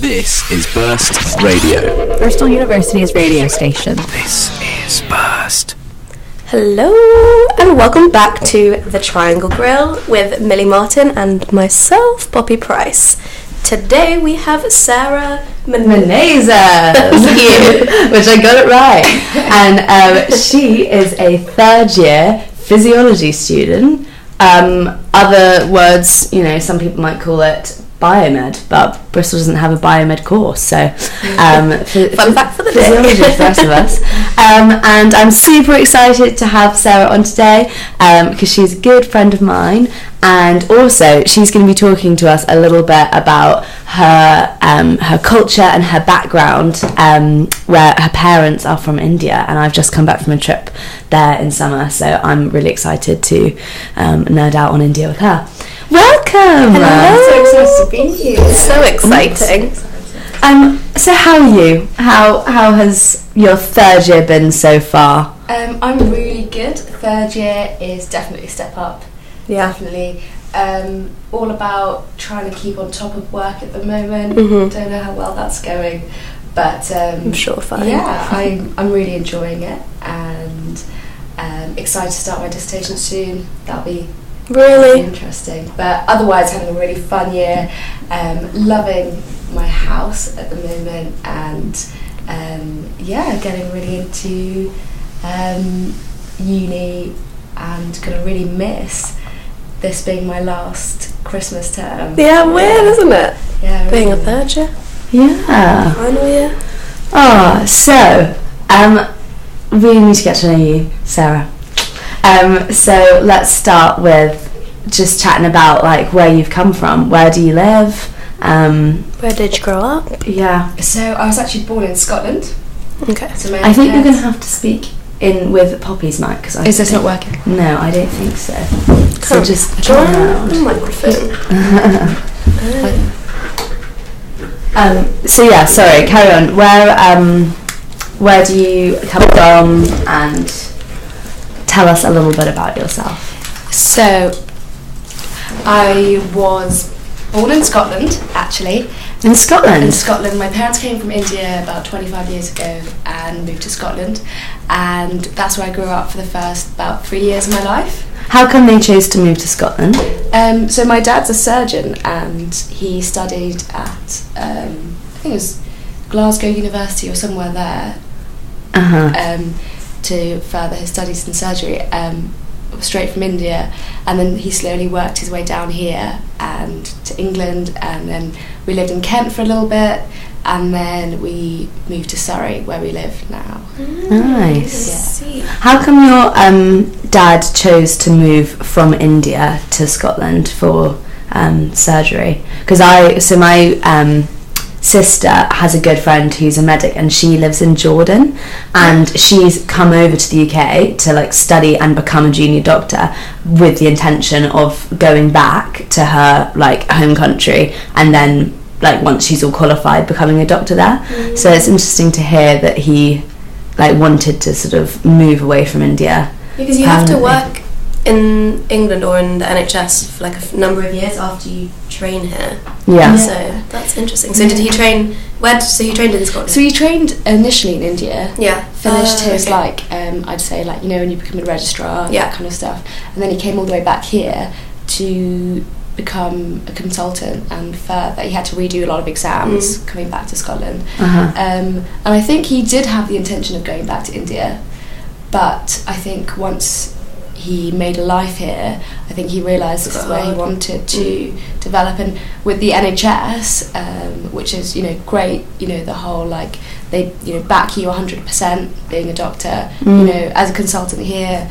This is Burst Radio. Bristol University's radio station. This is Burst. Hello and welcome back to The Triangle Grill with Millie Martin and myself, Poppy Price. Today we have Sarah Menezes, which I got it right. And she is a third year physiology student. Other words, some people might call it biomed, but Bristol doesn't have a biomed course, so fun fact for the physiology for the rest of us. And I'm super excited to have Sarah on today because she's a good friend of mine, and also she's going to be talking to us a little bit about her culture and her background, where her parents are from India, and I've just come back from a trip there in summer, so I'm really excited to nerd out on India with her. Welcome! Hello! So excited to be here. So exciting. So how are you? How has your third year been so far? I'm really good. Third year is definitely a step up. Yeah. Definitely. All about trying to keep on top of work at the moment. Mhm. Don't know how well that's going, but I'm sure fine. Yeah, I'm really enjoying it, and excited to start my dissertation soon. That'll be Really? interesting. But otherwise, having a really fun year. Loving my house at the moment, and getting really into uni, and gonna really miss this being my last Christmas term. Yeah, weird, isn't it? Yeah, Being a really. third year, Yeah. final year. Oh, so we need to get to know you, Sarah. So let's start with just chatting about where you've come from. Where do you live? Where did you grow up? Yeah. So I was actually born in Scotland. Okay. So my I think you're parents- going to have to speak in with Poppy's mic because Is this not working? No, I don't think so. So Come, just join turn around. the microphone. So yeah, sorry. Carry on. Where do you come from? And tell us a little bit about yourself. So I was born in Scotland, actually. In Scotland. In Scotland. My parents came from India about 25 years ago and moved to Scotland, and that's where I grew up for the first about 3 years of my life. How come they chose to move to Scotland? So my dad's a surgeon, and he studied at I think it was Glasgow University or somewhere there, to further his studies in surgery, straight from India, and then he slowly worked his way down here and to England, and then we lived in Kent for a little bit, and then we moved to Surrey, where we live now. Nice. Yeah. How come your dad chose to move from India to Scotland for surgery? Because my sister has a good friend who's a medic, and she lives in Jordan, and she's come over to the UK to study and become a junior doctor with the intention of going back to her home country, and then once she's all qualified, becoming a doctor there. So it's interesting to hear that he wanted to sort of move away from India. Because you have to work in England or in the NHS for a number of years after you train here. Yeah. So that's interesting. So did he train? So he trained in Scotland. So he trained initially in India. Yeah. Finished his okay. I'd say when you become a registrar, Yeah. that kind of stuff, and then he came all the way back here to become a consultant, and further he had to redo a lot of exams coming back to Scotland. And I think he did have the intention of going back to India, but I think once he made a life here, I think he realised this is where he wanted to develop, and with the NHS, which is great, the whole they back you 100% being a doctor, as a consultant here,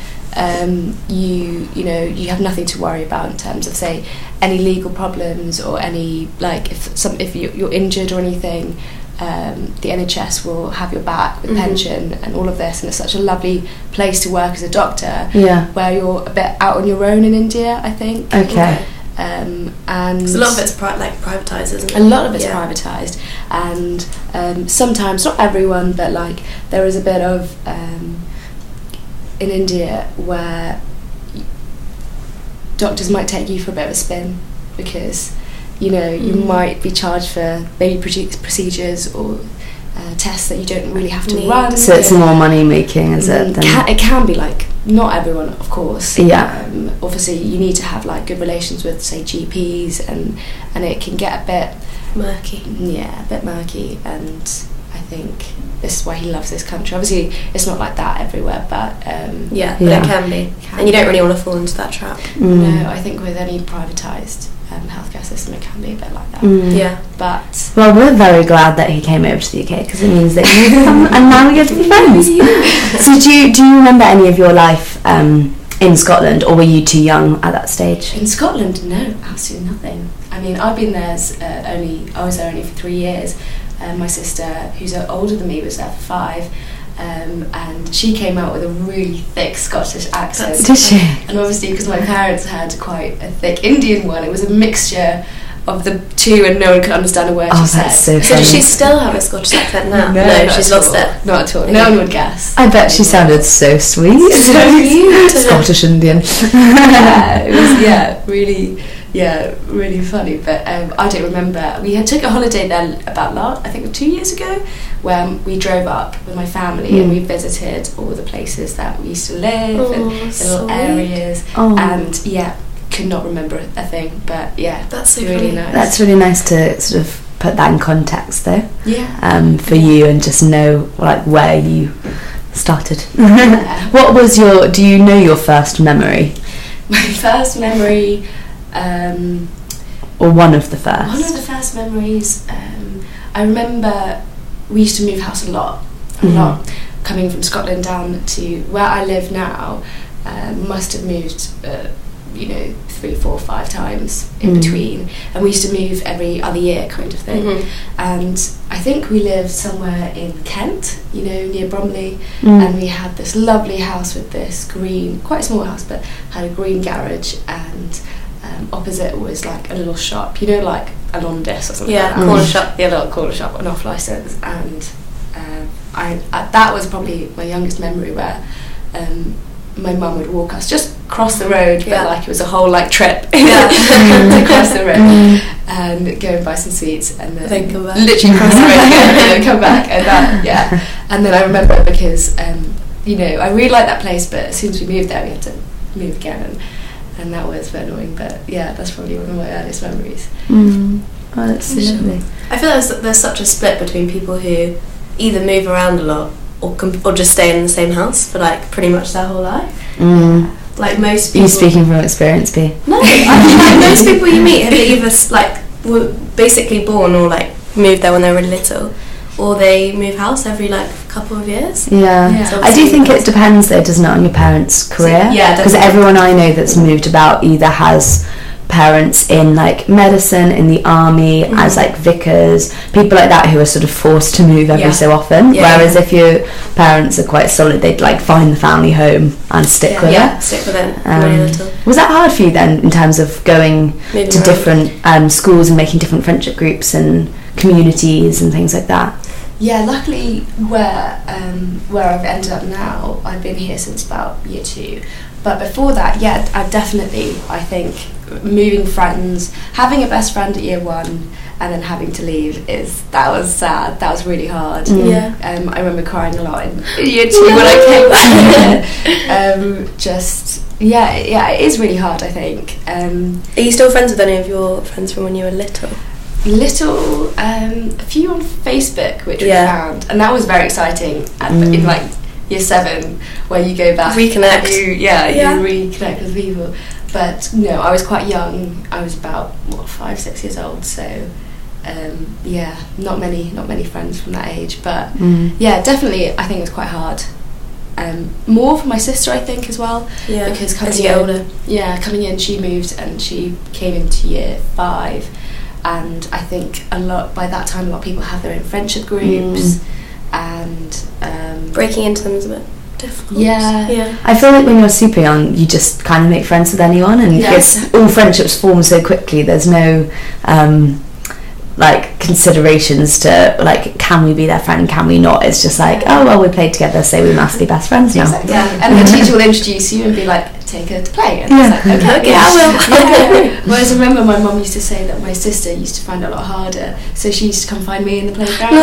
you have nothing to worry about in terms of say any legal problems or any if you're injured or anything. The NHS will have your back with pension and all of this, and it's such a lovely place to work as a doctor. Yeah. Where you're a bit out on your own in India, I think. Okay. And a lot of it's privatised, isn't it? A lot of it's privatised, and sometimes, not everyone, but there is a bit of in India where doctors might take you for a bit of a spin because you know, you might be charged for maybe procedures or tests that you don't really have to run. So it's more money making, is it? It can be like, not everyone, of course. Yeah. Obviously, you need to have like good relations with, say, GPs, and it can get a bit murky. Yeah, a bit murky, and I think this is why he loves this country. Obviously, it's not like that everywhere, but but it can be. And you don't really want to fall into that trap. No, I think with any privatised healthcare system, it can be a bit like that. Yeah. But well, we're very glad that he came over to the UK, because it means that you come and now we get to be friends. So do you remember any of your life in Scotland, or were you too young at that stage? In Scotland, no, absolutely nothing. I mean, I've been there I was there only for 3 years. My sister, who's older than me, was there for 5. And she came out with a really thick Scottish accent. Did she? And obviously, because my parents had quite a thick Indian one, it was a mixture of the two, and no one could understand a word she said. That's so So funny. does she still have a Scottish accent now? No, she's lost it. Not at all. No one would guess. I bet she sounded so sweet. So cute. Scottish Indian. Yeah, it was really funny. But I don't remember. We took a holiday there I think 2 years ago, where we drove up with my family and we visited all the places that we used to live and the little areas. And could not remember a thing. But that's so really funny. nice. That's really nice to sort of put that in context, though. Yeah. For you, and just know like where you started. Yeah. What was do you know your first memory? My first memory, or one of the first? one of the first memories, I remember we used to move house a lot, coming from Scotland down to where I live now. Must have moved 3, 4, 5 times in between, and we used to move every other year kind of thing. And I think we lived somewhere in Kent, near Bromley, and we had this lovely house with this green, quite a small house, but had a green garage, and opposite was like a little shop, like a Londis or something like that. Corner shop. Yeah, a little corner shop, an off licence. And that was probably my youngest memory, where my mum would walk us just across the road, but like it was a whole like trip to cross the road and go and buy some sweets, and then come back. literally cross the road again and come back, and and then I remember, because I really liked that place, but as soon as we moved there we had to move again, and that was very annoying. But that's probably one of my earliest memories. Oh, that's so lovely. I feel there's such a split between people who either move around a lot or just stay in the same house for like pretty much their whole life. Like most people. Are you speaking from experience, B? No, I most people you meet have either were basically born or like moved there when they were really little, or they move house every like couple of years. Yeah. I do think it depends though, doesn't it, on your parents' career? Yeah, because everyone I know that's moved about either has parents in like medicine, in the army, as like vicars, people like that who are sort of forced to move every so often, whereas if your parents are quite solid, they'd like find the family home and stick with it. Stick with it really little. Was that hard for you then, in terms of going Moving to around. different schools and making different friendship groups and communities and things like that? Yeah, luckily where I've ended up now, I've been here since about year 2. But before that, I think moving friends, having a best friend at year 1 and then having to leave, that was sad. That was really hard. I remember crying a lot in year 2 when I came back. It is really hard, I think. Are you still friends with any of your friends from when you were little? A few on Facebook, which we found, and that was very exciting. In like year 7, where you go back, reconnect. You reconnect with people. But no, I was quite young. I was about 5, 6 years old. So not many friends from that age. But definitely, I think it was quite hard. More for my sister, I think, as well. Yeah, because coming in, older. Yeah, coming in, she moved and she came into year 5. And I think by that time a lot of people have their own friendship groups, and breaking into them is a bit difficult. Yeah. I feel like when you're super young, you just kind of make friends with anyone, and all friendships form so quickly. There's no like considerations to like, can we be their friend, can we not? It's just like, oh well, we played together, so we must be best friends now. Exactly. And the teacher will introduce you and be like, take her to play. And I was like, okay, I will. Yeah. Whereas I remember my mum used to say that my sister used to find it a lot harder, so she used to come find me in the playground.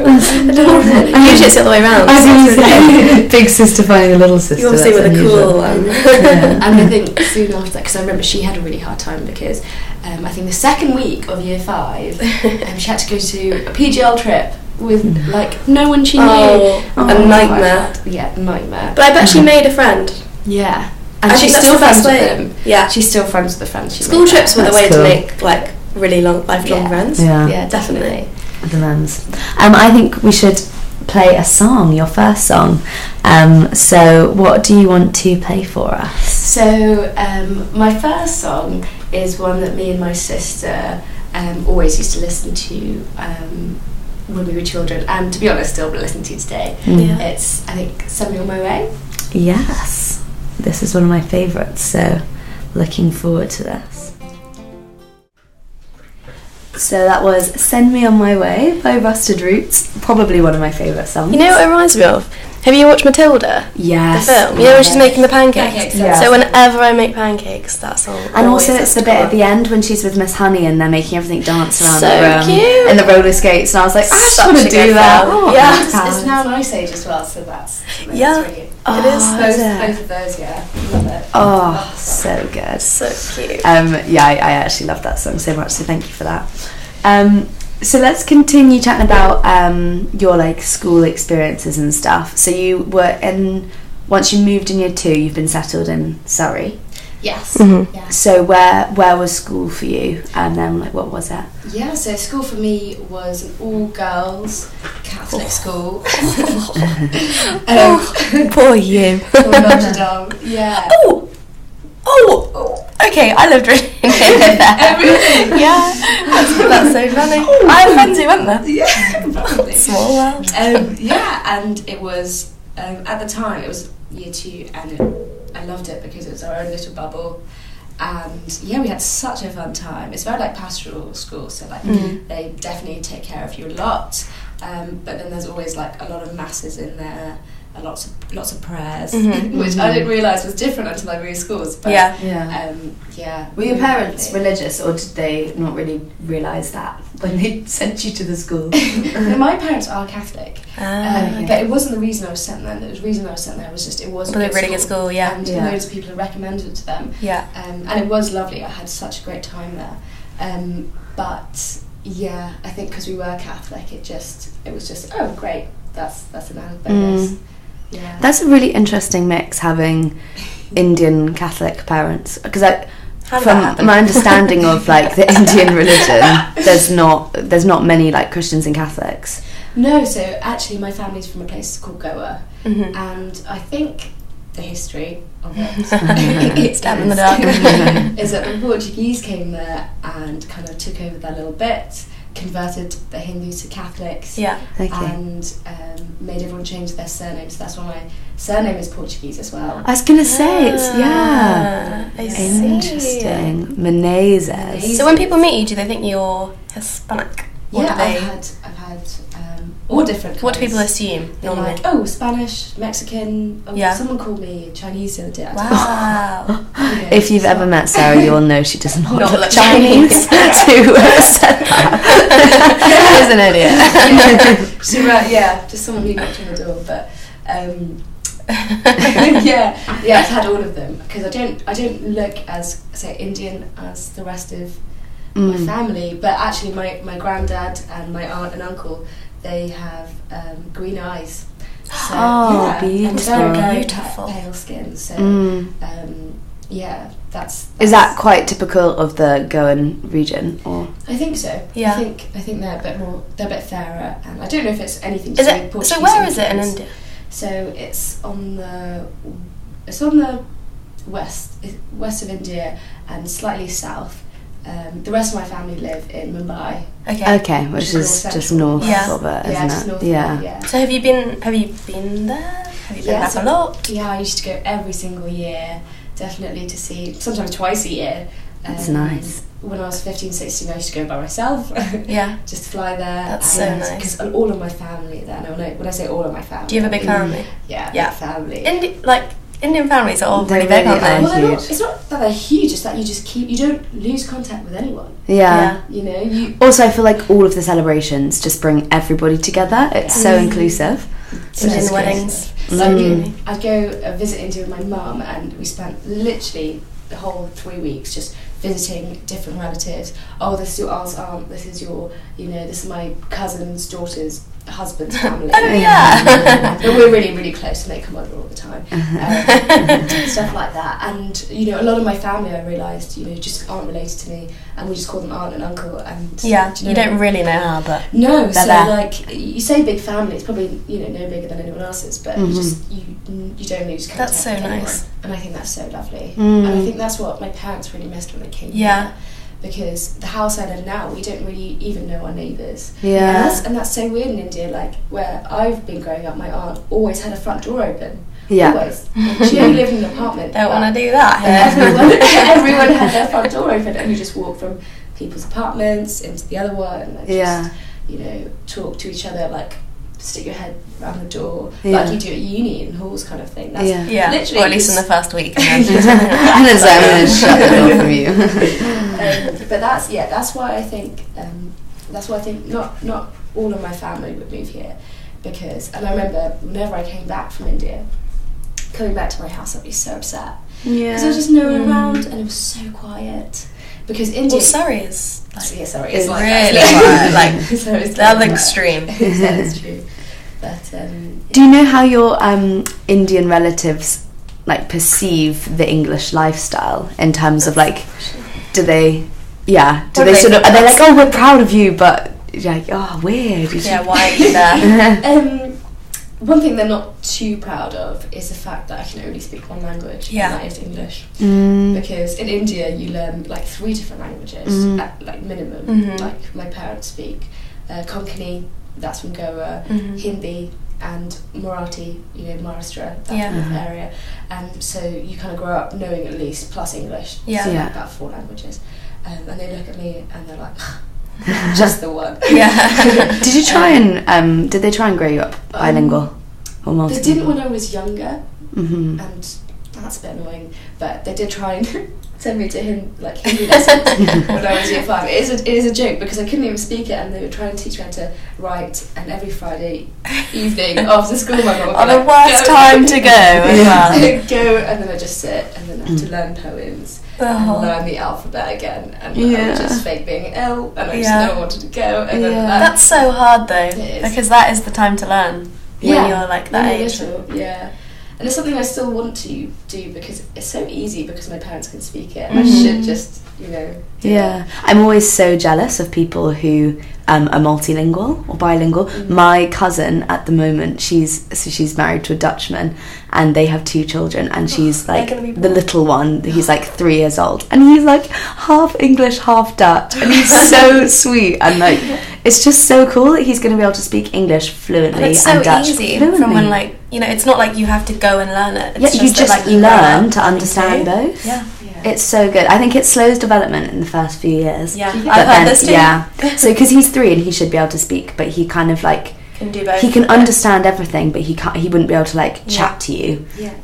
Usually it's the other way around. I was going to say, big sister finding a little sister. You obviously were the cool one. And I think soon after that, because I remember she had a really hard time because I think the second week of year 5, she had to go to a PGL trip with like no one she knew. A nightmare. Yeah, nightmare. But I bet she made a friend. Yeah. And I she's think still that's the friends best with way. them. Yeah. She's still friends with the friends she School made trips were the That's way cool. to make like really lifelong friends. Yeah. Yeah, definitely. The lens. I think we should play a song, your first song. So what do you want to play for us? So my first song is one that me and my sister always used to listen to when we were children, and to be honest still listen to today. It's, I think, Send Me On My Way. Yes, this is one of my favourites, so looking forward to this. So that was Send Me On My Way by Rusted Roots, probably one of my favourite songs. You know what it reminds me of? Have you watched Matilda? Yes. The film? You know when she's making the pancakes? Pancakes, yeah. So whenever I make pancakes, that song. And always also has it's the to bit come at the end when she's with Miss Honey and they're making everything dance around So the room cute. in the roller skates, and I was like, I just Such want a to good do that. film. Oh, Yeah. thanks, It's now an Ice Age as well, so that's Yeah. really Oh, It is. both of those, yeah, love it. Oh, so good. So cute. Yeah, I actually love that song so much, so thank you for that. So let's continue chatting about your like school experiences and stuff. So you were once you moved in year 2, you've been settled in Surrey. Yes. Yeah. So where was school for you, and then like what was it? Yeah, so school for me was an all-girls Catholic school. Poor you. Notre Dame. Yeah. Oh. Okay, I lived really near there. Really? Yeah. That's so funny. I have friends who went there. Yeah, probably. Small world. Yeah, and it was at the time it was year 2, and I loved it because it was our own little bubble. And yeah, we had such a fun time. It's very like pastoral school, so like they definitely take care of you a lot. But then there's always like a lot of masses in there, lots of prayers, which I didn't realise was different until I moved schools. But yeah. Were your parents religious, or did they not really realise that when they sent you to the school? No, my parents are Catholic, Okay. but it wasn't the reason I was sent there. The reason I was sent there was just it was But a really good school, yeah. and Yeah. loads of people had recommended it to them. Yeah. And it was lovely. I had such a great time there. But yeah, I think because we were Catholic, it was just oh great, that's an added bonus. Yeah. That's a really interesting mix, having Indian Catholic parents, because from my understanding of like the Indian religion, there's not many like Christians and Catholics. No, so actually my family's from a place called Goa, and I think the history of it Stab in the dark. is that the Portuguese came there and kind of took over their little bit, converted the Hindus to Catholics, and made everyone change their surnames. So that's why my surname is Portuguese as well. I was gonna say it's I see. interesting. Menezes. So when people meet you, do they think you're Hispanic? Or Yeah, do they, I've had all different. what do kinds. people assume They're normally? like, oh, Spanish, Mexican. Oh, Yeah. Someone called me Chinese the other day. Wow. If you've ever met Sarah, you'll know she does not Not look look Chinese to set that. She's an idiot. So, yeah, just someone who knocked on the door, but yeah, I've had all of them because I don't look as say Indian as the rest of my family, but actually my granddad and my aunt and uncle, they have green eyes. So, Oh, beautiful. And very Beautiful. pale skin. So yeah, that's Is that quite typical of the Goan region, or? I think so. Yeah. I think they're a bit fairer, and I don't know if it's anything to Is do it? with Portuguese. So where is it in influence. India? So it's on the west of India and slightly south. The rest of my family live in Mumbai. Okay, which is just north Yeah. of it, Yeah, isn't just it? north Yeah. of it, yeah. So have you been there? Have you been back a lot? Yeah, I used to go every single year, definitely to see, sometimes twice a year. That's nice. When I was 15, 16, I used to go by myself. Yeah. Just fly there. That's so nice. Because all of my family are there. And when I say all of my family, Do you have a big family? Yeah, Yeah. big family. Like Indian families are all They really big, really aren't they? are. Well, Huge. it's not that they're huge, it's that you don't lose contact with anyone. Yeah. You know, you Also, I feel like all of the celebrations just bring everybody together. It's so inclusive. Indian it's weddings. Like, I'd go visit India with my mum, and we spent literally the whole 3 weeks just visiting different relatives. Oh, this is your aunt's aunt, this is your, this is my cousin's daughter's husband's family. Oh, yeah. But we're really, really close, and they come over all the time. Stuff like that. And, a lot of my family, I realised, just aren't related to me, and we just call them aunt and uncle. And Yeah, you don't really know how, but no, they're so there. like you say big family, it's probably no bigger than anyone else's, but you don't lose contact. That's so with anyone. nice. And I think that's so lovely. And I think that's what my parents really missed when they came here. Because the house I live now, we don't really even know our neighbours. Yeah. And that's so weird in India. Like where I've been growing up, my aunt always had a front door open. Yeah. Always. She only lived in an apartment. don't but want to do that. everyone had their front door open, and you just walk from people's apartments into the other one, and just talk to each other, like stick your head around the door like you do at uni in halls, kind of thing. That's literally, or at least in the first week. And And then I'm going to shut the door from you. but that's why I think not all of my family would move here, and I remember whenever I came back from India, coming back to my house, I'd be so upset because there was just no one around, and it was so quiet. Because India, Surrey is it's like really that. quiet, like So it's the other like that. extreme. That's true. But Do you know how your Indian relatives like perceive the English lifestyle in terms of like, do they sort of, are they like, oh, we're proud of you, but you're like, oh, weird. Yeah, why are you there? one thing they're not too proud of is the fact that I can only speak one language, and that is English. Because in India you learn like 3 different languages at like minimum. Like my parents speak Konkani, that's from Goa, Hindi and Marathi, Maharashtra, that kind of area. And so you kind of grow up knowing at least plus English, so like about 4 languages. And they look at me and they're like, just the one. Did you try and did they try and grow you up bilingual or multilingual? They didn't when I was younger, and that's a bit annoying. But they did try and send me to Hindi lessons when I was year 5. It is a joke because I couldn't even speak it, and they were trying to teach me how to write. And every Friday evening after school, my mum would be the worst time to go as well. Go, and then I just sit, and then I have to learn poems. And learn the alphabet again, and I was just fake being ill, and I just never wanted to go. And then That's so hard though, It is. because that is the time to learn when you're like that age. And it's something I still want to do because it's so easy because my parents can speak it. I should just, do it. I'm always so jealous of people who are multilingual or bilingual. My cousin at the moment, she's married to a Dutchman, and they have 2 children, and she's like the little one. He's like 3 years old, and he's like half English, half Dutch, and he's so sweet, and like it's just so cool that he's going to be able to speak English fluently and it's so and Dutch easy fluently. from when it's not like you have to go and learn it. It's you just that, learn to understand both. Yeah. It's so good. I think it slows development in the first few years. Yeah, But I've then, heard this too. Yeah. So because he's 3 and he should be able to speak, but he kind of like Can do both. he can understand everything, but he wouldn't be able to like chat to you. Yeah.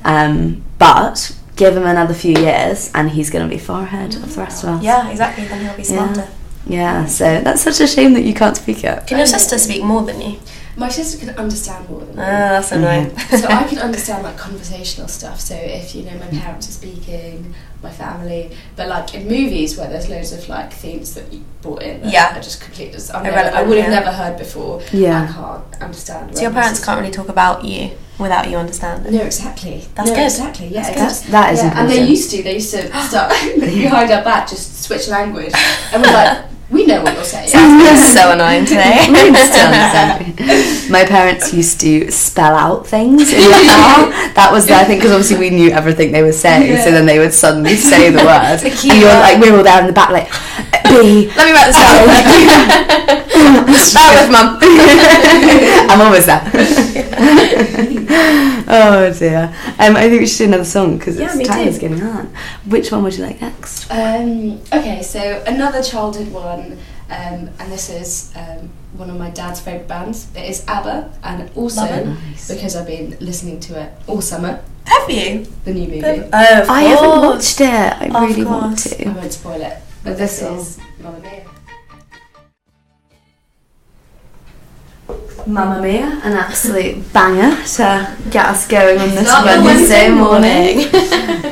But give him another few years and he's going to be far ahead of the rest of us. Yeah, exactly. Then he'll be smarter. Yeah. So that's such a shame that you can't speak it. Can your sister speak more than you? My sister can understand more than me. That's annoying. So I can understand like conversational stuff. So if my parents are speaking, my family, but like in movies where there's loads of like themes that you brought in, that are just completely I would have never heard before. Yeah. I can't understand. So your parents can't really talk about you without you understanding. No, exactly. That's good. Exactly. Yeah, That is important. And they used to start behind our back, just switch language, and we're like, we know what you're saying. It's so annoying today. My parents used to spell out things in the car. That was their thing, because obviously we knew everything they were saying, so then they would suddenly say the words. And you're like, we're all there in the back like, B. Let me write this down. Bear with, Mum. I'm almost there. Oh dear. I think we should do another song because time is getting on. Which one would you like next? Okay, so another childhood one, and this is one of my dad's favourite bands. It is ABBA, and also because I've been listening to it all summer. Have Have you? The new movie. Of I haven't course. watched it. I Of really want course. I to. won't spoil it, but this is Mamma Mia. Mamma Mia, an absolute banger to get us going on this Start the Wednesday Wednesday morning.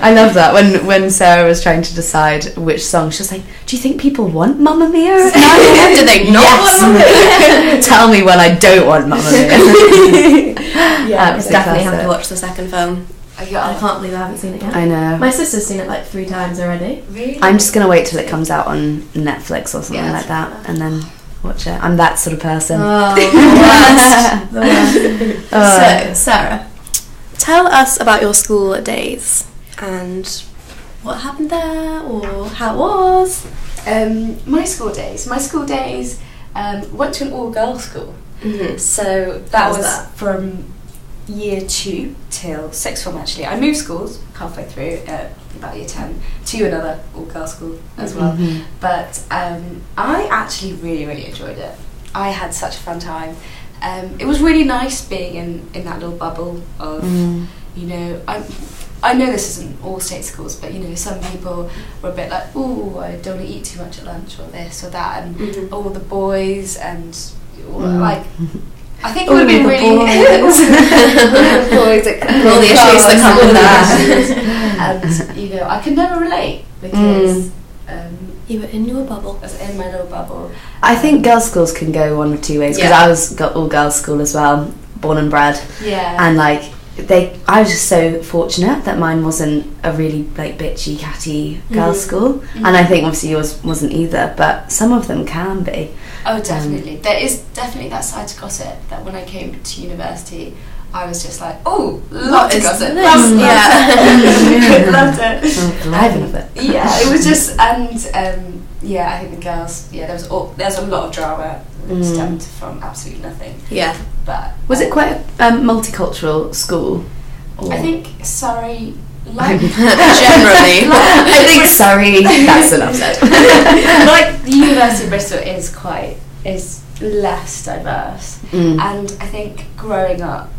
I love that when Sarah was trying to decide which song, she was like, "Do you think people want Mamma Mia at 9 a.m? Do they not want Mamma Mia? Tell me when I don't want Mamma Mia." Yeah, It's definitely have classic. to watch the second film. I can't believe I haven't seen it yet. I know. My sister's seen it like 3 times already. Really? I'm just gonna wait till it comes out on Netflix or something Yeah, like that, and then watch it. I'm that sort of person. Oh, the worst. So, Sarah, tell us about your school days and what happened there or how it was. My school days went to an all-girls school. Mm-hmm. So that How was was that? from year 2 till 6th form actually. I moved schools halfway through, about year 10, to another all-girls school as well. Mhm. But I actually really, really enjoyed it. I had such a fun time. It was really nice being in that little bubble of, you know, I know this isn't all state schools, but you know, some people were a bit like, oh, I don't want to eat too much at lunch or this or that, and all the boys and like, I think it would have been really all the boys that All the issues that come with that. and you know, I could never relate because You were in your bubble. I was in my little bubble. I think girls' schools can go one of two ways, because Yeah. I was got all girls' school as well, born and bred, Yeah. and like I was just so fortunate that mine wasn't a really like bitchy, catty girls' school, and I think obviously yours wasn't either, but some of them can be. Oh, definitely. There is definitely that side to gossip that when I came to university, I was just like, oh, lots of gossip. this? Loved Yeah. Loved it. Thriving of it. Yeah, it was just, and yeah, I think the girls, yeah, there's a lot of drama that stemmed from absolutely nothing. Yeah. But Was it quite a multicultural school? Or? I think Surrey, like Generally. I think sorry, that's enough said. like the University of Bristol is less diverse, and I think growing up,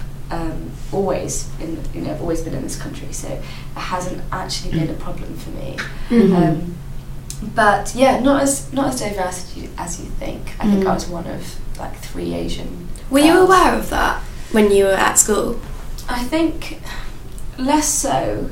always been in this country, so it hasn't actually been a problem for me. But yeah, not as diverse as you think. I think I was one of like 3 Asian. Were you girls. aware of that when you were at school? I think less so,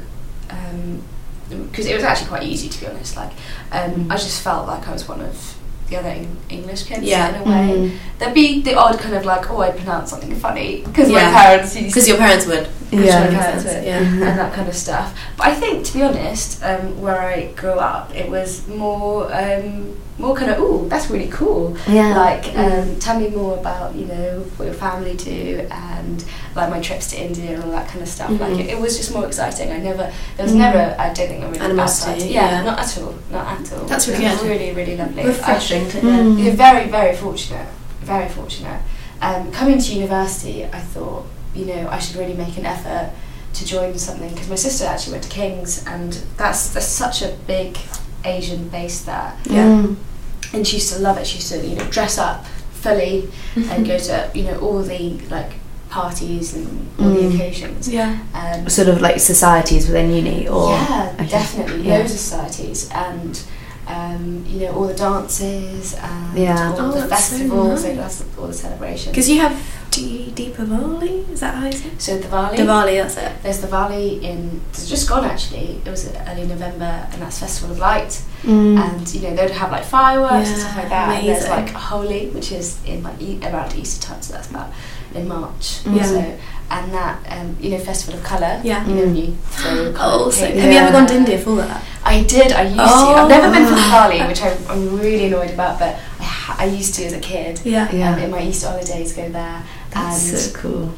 because it was actually quite easy, to be honest. Like, I just felt like I was one of the other English kids in a way. There'd be the odd kind of like, oh, I pronounce something funny because my parents used Because your parents would. Yeah. my parents would, Yeah. and that kind of stuff. But I think, to be honest, where I grew up, it was more kind of, ooh, that's really cool. Yeah. Like, tell me more about, you know, what your family do, and like my trips to India and all that kind of stuff. Like, it was just more exciting. There was never, I don't think, a really Animosity, bad side. yeah. Not at all. That's really It was good. really, really lovely. Refreshing to You're very, very fortunate. Very fortunate. Coming to university, I thought, you know, I should really make an effort to join something, because my sister actually went to King's, and there's such a big Asian base there. And she used to love it. She used to, you know, dress up fully and go to, you know, all the like parties and all the occasions. Yeah. Sort of like societies within uni, or Yeah, okay. definitely. Yeah. Loads of societies, and you know, all the dances and Yeah. all Oh, the that's so festivals, nice. and that's all the celebrations. Because you have Deepavali, is that how you say it? So Diwali. Diwali, that's it. There's Diwali it's just gone actually. It was early November, and that's Festival of Light. Mm. And you know, they'd have like fireworks and stuff like that. And there's amazing. like Holi, which is in like around Easter time, so that's about in March. Yeah. So, and that you know, Festival of Colour. Yeah. You know, when you throw Oh, colour so paint. have you ever gone to India for that? I did. I used to. I've never been for Diwali, which I'm really annoyed about, but I used to as a kid. Yeah. Yeah. In my Easter holidays, go there. That's and so cool.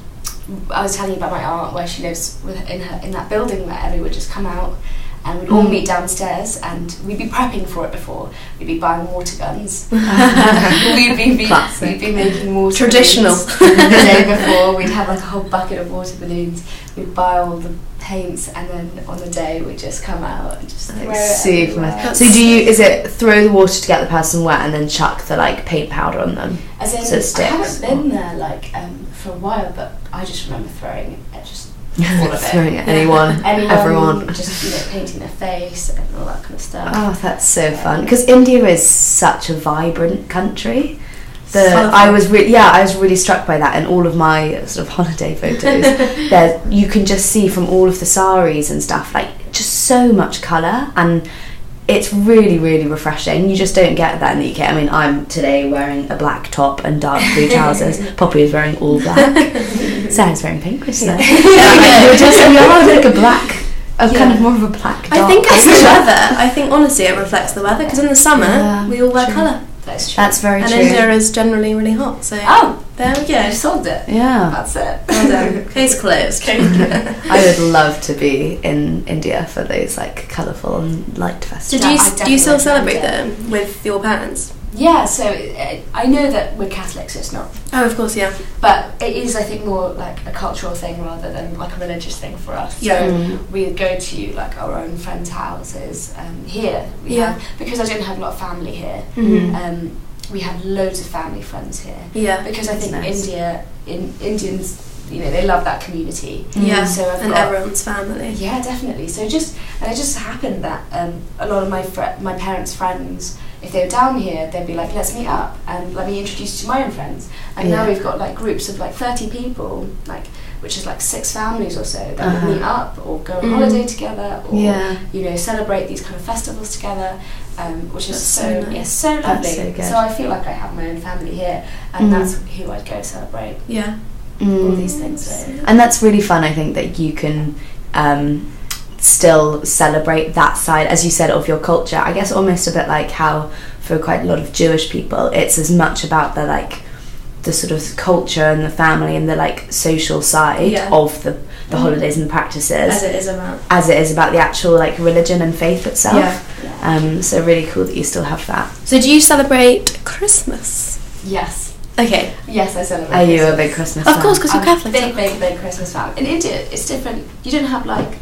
I was telling you about my aunt, where she lives in that building where everyone would just come out, and we'd all meet downstairs, and we'd be prepping for it before. We'd be buying water guns. we'd be making water Traditional. balloons the day before. We'd have like a whole bucket of water balloons. We'd buy all the paints, and then on the day we'd just come out and just throw it Super everywhere. nice. So is it throw the water to get the person wet and then chuck the like paint powder on them? As in, So it I sticks, haven't been there like for a while, but I just remember throwing it just all of it. Throwing at anyone, everyone. Just painting their face and all that kind of stuff. Oh, that's so fun, because India is such a vibrant country. I was really struck by that in all of my sort of holiday photos. There, you can just see from all of the saris and stuff, like just so much colour, and it's really, really refreshing. You just don't get that in the UK. I mean, I'm today wearing a black top and dark blue trousers. Poppy is wearing all black. Sarah's wearing pink, isn't it? We are like a black, kind of more of a black. I think it's the weather. I think honestly it reflects the weather, because in the summer we all wear colour. That's true. That's very and true. And India is generally really hot, so there we go. You solved it. Yeah. That's it. Well done. Case closed. I would love to be in India for those like colourful and light festivals. Do you still celebrate them with your parents? Yeah, so I know that we're Catholic, so it's not. Oh, of course, yeah. But it is, I think, more like a cultural thing rather than like a religious thing for us. Yeah. So we go to like our own friends' houses here. Because I don't have a lot of family here. Mm-hmm. We have loads of family friends here. Yeah. Because I think nice. Indians, they love that community. Yeah. So everyone's family. Yeah, definitely. So it just happened that a lot of my parents' friends, if they were down here, they'd be like, let's meet up and let me introduce you to my own friends. And now we've got like groups of like 30 people, like, which is like 6 families or so that would meet up or go on holiday together or celebrate these kind of festivals together, which is so nice. So lovely. So good. So I feel like I have my own family here, and that's who I'd go celebrate all these things with. And that's really fun, I think, that you can still celebrate that side, as you said, of your culture. I guess almost a bit like how for quite a lot of Jewish people it's as much about the sort of culture and the family and the like social side of the holidays and the practices as it is about the actual like religion and faith itself. So really cool that you still have that. So do you celebrate Christmas? Yes. Okay. Yes, I celebrate. Are you Christmas. a big Christmas fan? Of course, because you're Catholic. Big Christmas fan. In India, it's different. You don't have like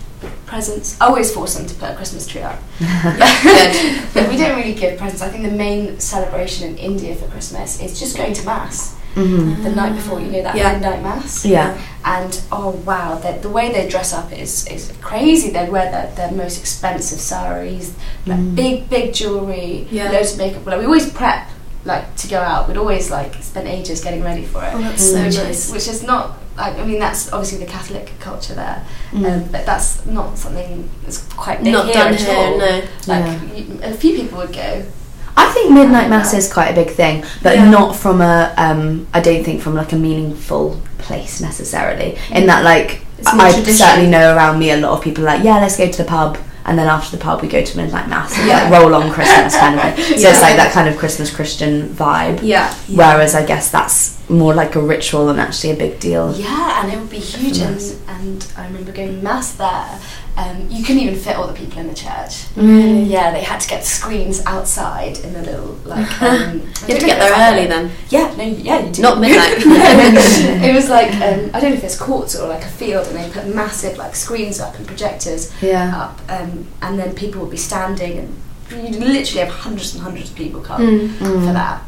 presents. I always force them to put a Christmas tree up. But we don't really give presents. I think the main celebration in India for Christmas is just going to mass. The night before, that midnight mass. Yeah. And oh wow, the way they dress up is crazy. They wear their most expensive saris, like big jewellery, loads of makeup. Like, we always prep to go out. We'd always spend ages getting ready for it. Oh, that's so nice. Which is not. I mean, that's obviously the Catholic culture there, but that's not something that's quite big not here done at here. all. No. A few people would go. I think midnight mass is quite a big thing, but not from a I don't think from like a meaningful place necessarily. In that I certainly know around me a lot of people are like, let's go to the pub, and then after the pub we go to midnight mass and roll on Christmas kind of thing. So it's like that kind of Christmas Christian vibe. Whereas I guess that's more like a ritual and actually a big deal. Yeah, and it would be huge. And I remember going mass there. You couldn't even fit all the people in the church. Really? Yeah, they had to get the screens outside in the little you had to get there early then. You do. Not midnight. It was I don't know if it's courts or like a field, and they put massive screens up and projectors up, and then people would be standing, and you literally have hundreds and hundreds of people come for that.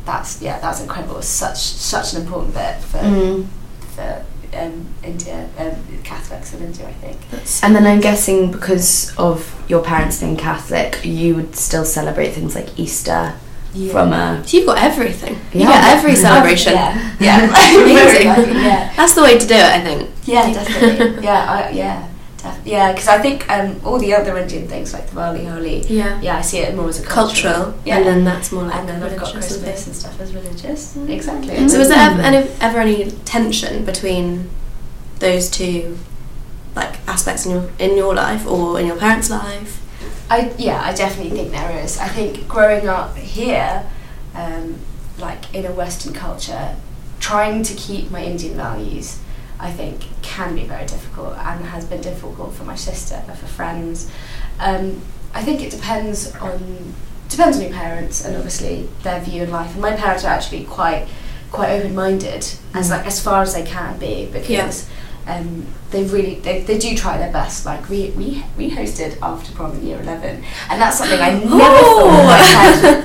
That's incredible. It's such an important bit for India, Catholics in India, I think. And then I'm guessing because of your parents being Catholic, you would still celebrate things like Easter from a... So you've got everything. You Yeah. get every celebration. Amazing. That's the way to do it, I think. Yeah, definitely. Because I think all the other Indian things like Diwali, Holi, I see it more as a cultural. And then that's more like and then I've got religious, Christmas and stuff as religious. Exactly. So was there ever any tension between those two aspects in your life or in your parents' life? I definitely think there is. I think growing up here, in a Western culture, trying to keep my Indian values, I think can be very difficult, and has been difficult for my sister, for friends. I think it depends on your parents and obviously their view in life. And my parents are actually quite open-minded as far as they can be, because they do try their best. We hosted after prom in year 11, and that's something I never thought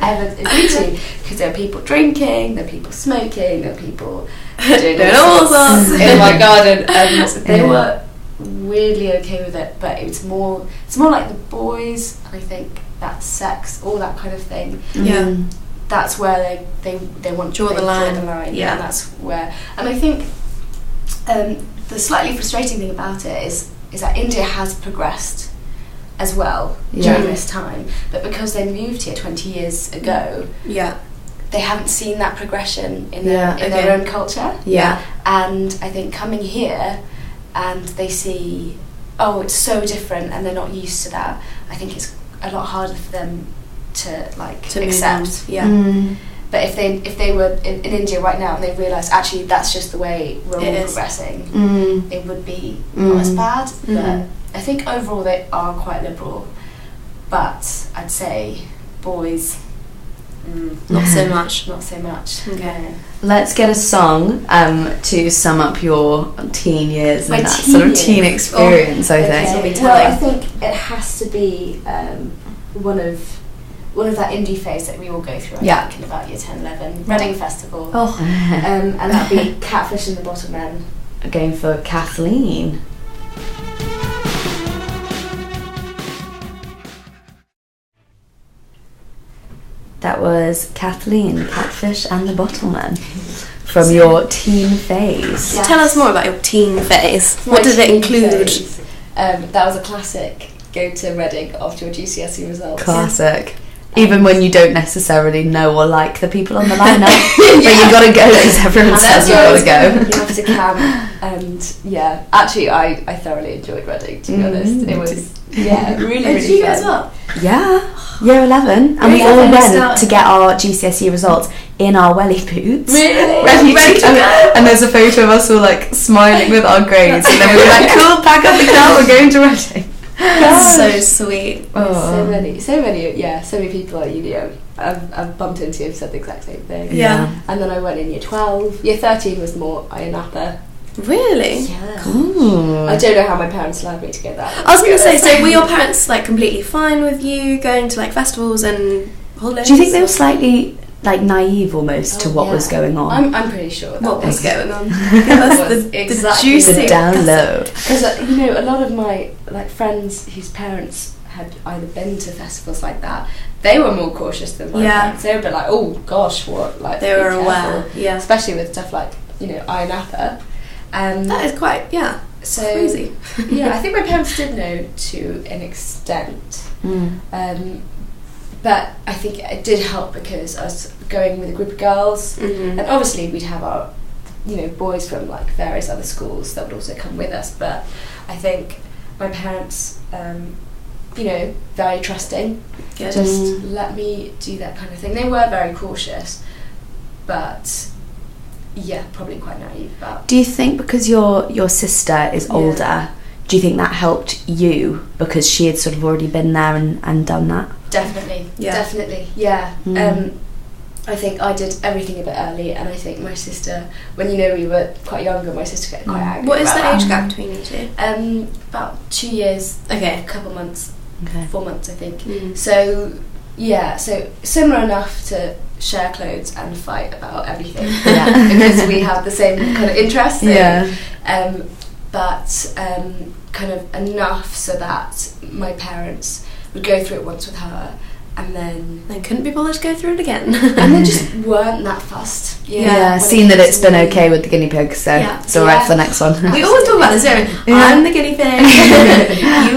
I had ever agreed to, because there are people drinking, there are people smoking, there are people doing all sorts in my garden, and weirdly okay with it, but it's more like the boys, and I think that sex, all that kind of thing. Yeah. That's where they want Draw the line. Yeah, and that's where. And I think the slightly frustrating thing about it is that India has progressed as well during this time, but because they moved here 20 years ago, they haven't seen that progression in their own culture. Yeah. And I think coming here and they see, oh, it's so different, and they're not used to that, I think it's a lot harder for them to accept. But if they were in India right now and they realised actually that's just the way we're all progressing, it would be not as bad. But I think overall they are quite liberal. But I'd say boys, not so much. Not so much. Okay. Let's get a song to sum up your teen years and that teen sort of years. teen experience. I think. Okay. Well, I think it has to be one of that indie phase that we all go through. I think in about year 10, 11, Reading Festival. And that'd be Catfish and the Bottle Men. Going for Kathleen. That was Kathleen, Catfish and the Bottleman, from your teen phase. Yes. Tell us more about your teen phase. What did it include? That was a classic. Go to Reading after your GCSE results. Classic. Even when you don't necessarily know or like the people on the lineup, but you got to go because everyone says you got to go. You have to camp, and actually I thoroughly enjoyed Reading, to be honest. It was really Did you fun. as well? Yeah, year 11, and we all went to get our GCSE results in our welly boots. Really? Ready to go. And there's a photo of us all like smiling with our grades, and then we were like, cool, pack up the car, we're going to Reading. That's so sweet. So many people at uni I've bumped into who've said the exact same thing. Yeah. And then I went in year 12. Year 13 was more Iron Napa. Really? Yeah. Ooh. I don't know how my parents allowed me to go there. I was going to say, so were your parents like completely fine with you going to like festivals and holidays? Do you think they were slightly like naive almost to what was going on? I'm pretty sure what was going on? That was exactly juicy the download. Because a lot of my like friends whose parents had either been to festivals like that, they were more cautious than my parents. They were a bit like, oh gosh, what? Like they were aware, especially with stuff like Iron Napa. That is quite so crazy. I think my parents did know to an extent. But I think it did help because I was going with a group of girls, and obviously we'd have our, boys from like various other schools that would also come with us. But I think my parents, very trusting, just let me do that kind of thing. They were very cautious, but probably quite naive about. Do you think because your sister is older, do you think that helped you because she had sort of already been there and done that? Definitely. I think I did everything a bit early, and I think my sister, when we were quite younger, my sister got quite angry. What is the age gap between you two? About 2 years. Okay. A couple months. Okay. 4 months, I think. So similar enough to share clothes and fight about everything. Because we have the same kind of interests. But kind of enough so that my parents would go through it once with her, and then they couldn't be bothered to go through it again. And they just weren't that fussed. Seen that it's been okay with the guinea pig, so it's alright for the next one. We always talk about this, don't we? I'm the guinea pig.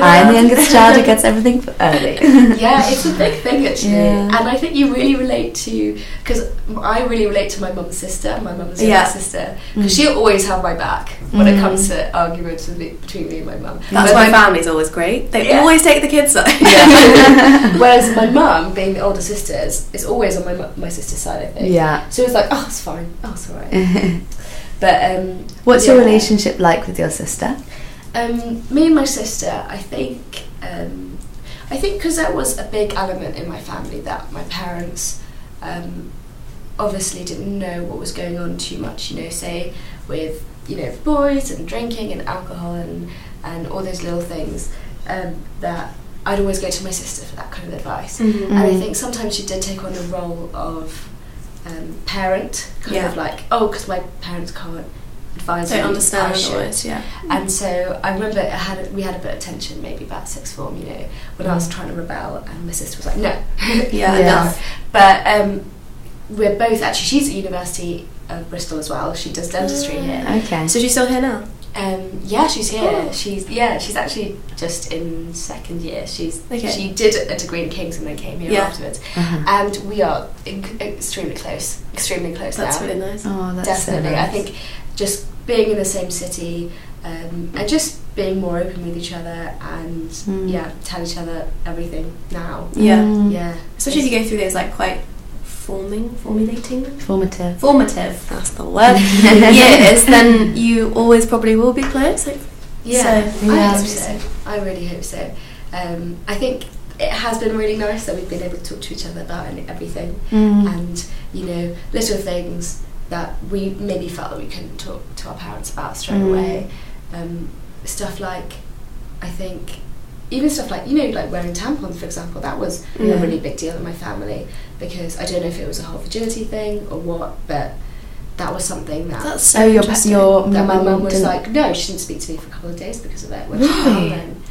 I'm the youngest child who gets everything early. It's a big thing actually, and I think you really relate to, because I really relate to my mum's sister. My mum's younger sister, because she'll always have my back when it comes to arguments between me and my mum. That's why my family's always great. They always take the kids' side. Whereas my mum, being the older sister, is always on my sister's side, I think. So it's like, oh, it's fine. Oh, it's alright. But what's your relationship like with your sister? Me and my sister, I think because that was a big element in my family, that my parents obviously didn't know what was going on too much, say with boys and drinking and alcohol and all those little things, that I'd always go to my sister for that kind of advice. And I think sometimes she did take on the role of parent, kind of like, oh, because my parents can't advise you. Don't understand I should. always, yeah. And so I remember we had a bit of tension maybe about sixth form, you know, when I was trying to rebel, and my sister was like, no. Yeah. Enough. But we're both, actually, she's at University of Bristol as well. She does dentistry here. Okay. So she's still here now? Yeah, she's here. Oh. She's actually just in second year. She did a degree in King's and then came here afterwards. And we are extremely close That's now. really nice. Oh, that's Definitely. so nice. I think just being in the same city and just being more open with each other and tell each other everything now. Yeah. Especially if you go through those like quite formative, that's the word, years, then you always probably will be close. Like, I hope so. I really hope so. I think it has been really nice that we've been able to talk to each other about everything, and you know, little things that we maybe felt that we couldn't talk to our parents about straight away. Stuff like, I think, even stuff like, you know, like wearing tampons, for example, that was a really big deal in my family, because I don't know if it was a whole virginity thing or what, but that was something that... That's so interesting. That my mum was like, no, she didn't speak to me for a couple of days because of it. When she came,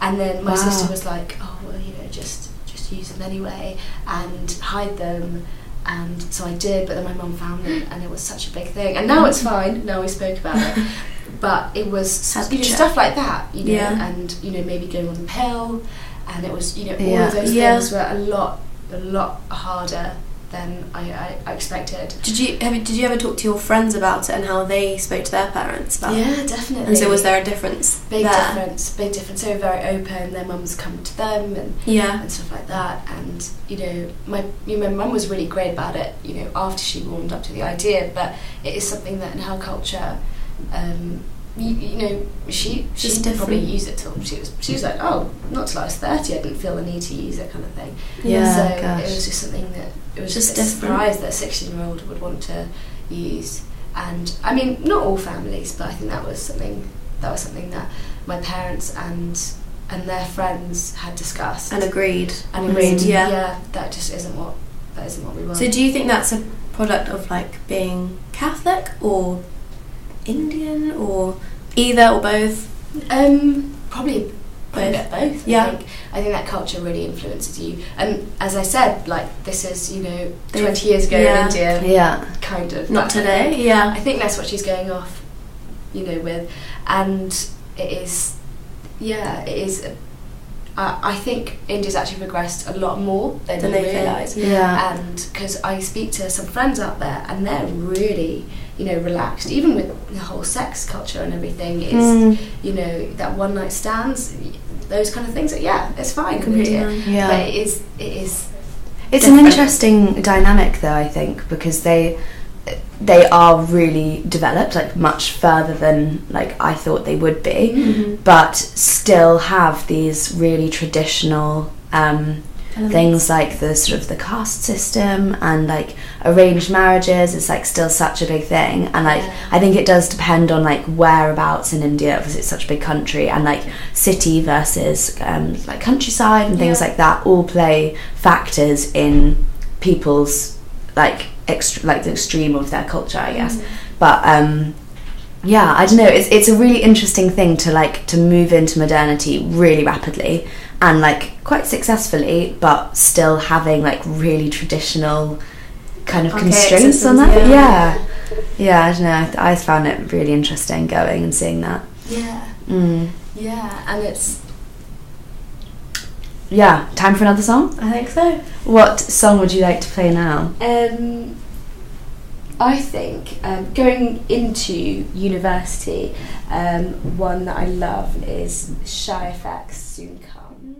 and then my sister was like, oh, well, you know, just use them anyway and hide them. And so I did, but then my mum found them, and it was such a big thing. And now it's fine. Now we spoke about it, but it was, you know, stuff like that, you know, and you know, maybe going on the pill, and it was, you know, all of those things were a lot harder than I expected. Did you ever talk to your friends about it and how they spoke to their parents about it? Yeah, definitely. And so was there a difference? Big difference. They were very open. Their mums come to them and stuff like that. And you know, my mum was really great about it. You know, after she warmed up to the idea, but it is something that in her culture, you know, she didn't probably use it till she was like, oh, not till I was 30. I didn't feel the need to use it, kind of thing. So it was just something that it was just a surprise that a 16-year-old would want to use. And I mean, not all families, but I think that was something that my parents and their friends had discussed and agreed. Yeah, that just isn't what we want. So do you think that's a product of like being Catholic or Indian or either or both? Probably a bit both. Yeah. I think that culture really influences you. And as I said, like, this is, you know, 20 years ago in India. Yeah. Kind of. Not today. I think that's what she's going off, you know, with. And it is. I think India's actually progressed a lot more than you realise. Yeah. And because I speak to some friends out there, and they're really, you know, relaxed, even with the whole sex culture and everything. Is you know, that one night stands, those kind of things. It's fine in India. Yeah. But it is. It's different. An interesting dynamic, though, I think, because they are really developed, like much further than like I thought they would be, but still have these really traditional things like the sort of the caste system and like arranged marriages. It's like still such a big thing, and like I think it does depend on like whereabouts in India, because it's such a big country, and like city versus like countryside and things like that all play factors in people's like the extreme of their culture, I guess. But I don't know, it's a really interesting thing to move into modernity really rapidly and like quite successfully, but still having like really traditional kind of constraints on that. I don't know, I found it really interesting going and seeing that. And it's time for another song? I think so. What song would you like to play now? I think going into university, one that I love is Shy FX, Soon Come.